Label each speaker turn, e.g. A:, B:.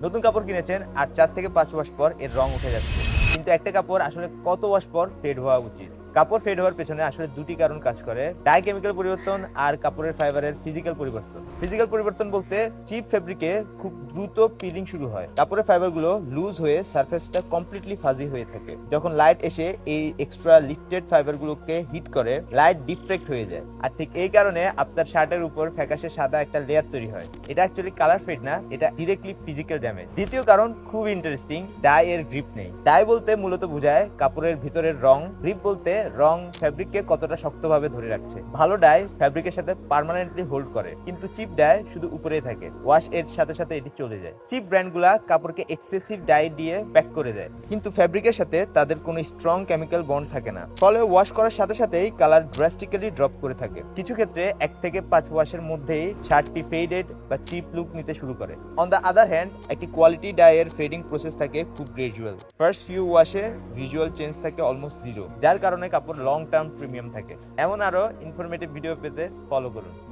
A: নতুন কাপড় কিনেছেন আর 4 থেকে 5 ওয়াশ পর এর রং উঠে যাচ্ছে, কিন্তু একটা কাপড় আসলে কত ওয়াশ পর ফেড হওয়া উচিত? কাপড় ফেড হওয়ার পেছনে আসলে দুটি কারণ কাজ করে, ডাই কেমিক্যাল পরিবর্তন আর কাপড়ের ফাইবারের ফিজিক্যাল পরিবর্তন। ফিজিক্যাল পরিবর্তন বলতে চিপ ফেব্রিকে খুব দ্রুত পিলিং শুরু হয়, কাপড়ের ফাইবারগুলো লুজ হয়ে সারফেসটা কমপ্লিটলি ফাজি হয়ে থাকে। যখন লাইট এসে এই এক্সট্রা লিফটেড ফাইবারগুলোকে হিট করে, লাইট ডিফ্রেক্ট হয়ে যায়, আর ঠিক এই কারণে আপনার শার্টের উপর ফ্যাকাশে সাদা একটা লেয়ার তৈরি হয়। এটা অ্যাকচুয়ালি কালার ফেড না, এটা ডিরেক্টলি ফিজিক্যাল ড্যামেজ। দ্বিতীয় কারণ খুব ইন্টারেস্টিং, ডাই এর গ্রিপ নেই। ডাই বলতে মূলত বোঝায় কাপড়ের ভিতরের রং, গ্রিপ বলতে রং ফ্যাব্রিককে কতটা শক্তভাবে ধরে রাখছে। ভালো ডাই ফ্যাব্রিকের সাথে পার্মানেন্টলি হোল্ড করে, কিন্তু চিপ ডাই শুধু উপরেই থাকে, ওয়াশ এর সাথে সাথে এটি চলে যায়। চিপ ব্র্যান্ডগুলা কাপড়কে এক্সেসিভ ডাই দিয়ে প্যাক করে দেয়, কিন্তু ফ্যাব্রিকের সাথে তাদের কোনো স্ট্রং কেমিক্যাল বন্ড থাকে না, ফলে ওয়াশ করার সাথে সাথেই কালার ড্রাস্টিক্যালি ড্রপ করে থাকে। কিছু ক্ষেত্রে 1 থেকে 5 ওয়াশের মধ্যেই শার্টটি ফেডেড বা চিপ লুক নিতে শুরু করে। অন দ্য আদার হ্যান্ড, একটি কোয়ালিটি ডাই এর ফেডিং প্রসেস থাকে খুব গ্রেজুয়াল। ফার্স্ট ফিউ ওয়াশে ভিজুয়াল চেঞ্জ থাকে অলমোস্ট জিরো, যার কারণে কাপড় লং টার্ম প্রিমিয়াম থাকে। এমন আরো ইনফরমেটিভ ভিডিও পেতে ফলো করুন।